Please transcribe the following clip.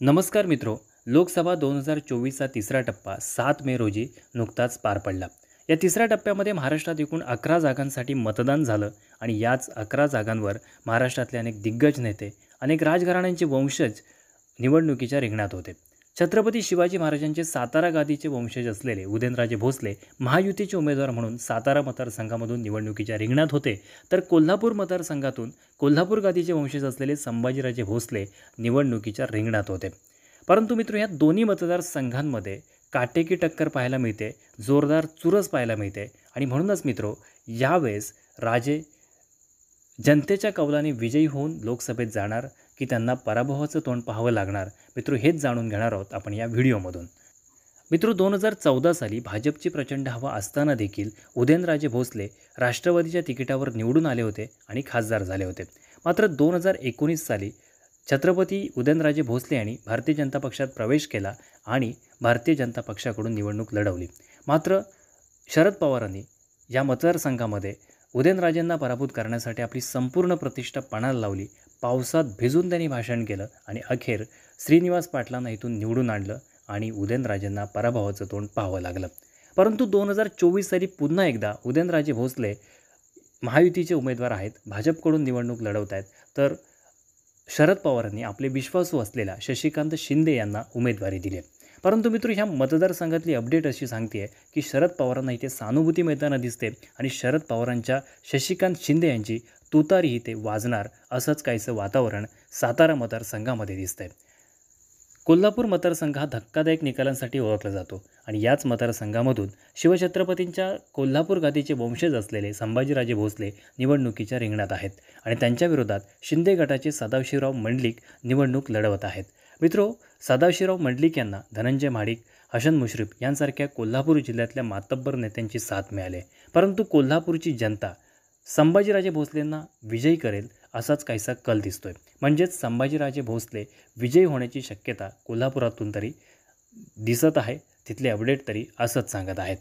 नमस्कार मित्रो. लोकसभा 2024चा तिसरा टप्पा 7 मे रोजी नुकताच पार पडला. या तिसऱ्या टप्प्यामध्ये महाराष्ट्रात एकूण 11 जागांसाठी मतदान झालं आणि याच 11 जागांवर महाराष्ट्रातले अनेक दिग्गज नेते, अनेक राजघराण्यांचे वंशज निवडणुकीच्या रिंगणात होते. छत्रपती शिवाजी महाराजांचे सातारा गादीचे वंशज असलेले उदयनराजे भोसले महायुतीचे उमेदवार म्हणून सातारा मतदारसंघामधून निवडणुकीच्या रिंगणात होते, तर कोल्हापूर मतदारसंघातून कोल्हापूर गादीचे वंशज असलेले संभाजीराजे भोसले निवडणुकीच्या रिंगणात होते. परंतु मित्र, या दोन्ही मतदारसंघांमध्ये काटेकी टक्कर पाहायला मिळते, जोरदार चुरस पाहायला मिळते आणि म्हणूनच मित्रो, यावेळेस राजे जनतेच्या कौलाने विजयी होऊन लोकसभेत जाणार की त्यांना पराभवाचं तोंड पाहावं लागणार, मित्रो हेच जाणून घेणार आहोत आपण या व्हिडिओमधून. मित्रो, 2014 साली भाजपची प्रचंड हवा असताना देखील उदयनराजे भोसले राष्ट्रवादीच्या तिकिटावर निवडून आले होते आणि खासदार झाले होते. मात्र 2019 साली छत्रपती उदयनराजे भोसले यांनी भारतीय जनता पक्षात प्रवेश केला आणि भारतीय जनता पक्षाकडून निवडणूक लढवली. मात्र शरद पवारांनी या मतदारसंघामध्ये उदयनराजेंना पराभूत करण्यासाठी आपली संपूर्ण प्रतिष्ठा पणाला लावली. पावसात भिजून त्यांनी भाषण केलं आणि अखेर श्रीनिवास पाटलांना इथून निवडून आणलं आणि उदयनराजेंना पराभवाचं तोंड पाहावं लागलं. परंतु 2024 साली पुन्हा एकदा उदयनराजे भोसले महायुतीचे उमेदवार आहेत, भाजपकडून निवडणूक लढवत आहेत, तर शरद पवारांनी आपले विश्वासू असलेल्या शशिकांत शिंदे यांना उमेदवारी दिली आहे. परंतु मित्र, ह्या मतदारसंघातली अपडेट अशी सांगते की शरद पवारांना इथे सहानुभूती मिळताना दिसते आणि शरद पवारांच्या शशिकांत शिंदे यांची तुतारी इथे वाजणार, असंच काहीसं वातावरण सातारा मतदारसंघामध्ये दिसतंय. कोल्हापूर मतदारसंघ हा धक्कादायक निकालांसाठी ओळखला जातो आणि याच मतदारसंघामधून शिवछत्रपतींच्या कोल्हापूर गादीचे वंशज असलेले संभाजीराजे भोसले निवडणुकीच्या रिंगणात आहेत आणि त्यांच्या विरोधात शिंदे गटाचे सदाशिवराव मंडलिक निवडणूक लढवत आहेत. मित्रो, सदाशिवराव मंडलिक यांना धनंजय महाडिक, हसन मुश्रीफ यांसारख्या कोल्हापूर जिल्ह्यातल्या मातब्बर नेत्यांची साथ मिळाली, परंतु कोल्हापूरची जनता संभाजीराजे भोसलेंना विजयी करेल असाच काहीसा कल दिसतोय. म्हणजेच संभाजीराजे भोसले विजयी होण्याची शक्यता कोल्हापुरातून तरी दिसत आहे. तिथले अपडेट तरी असंच सांगत आहेत.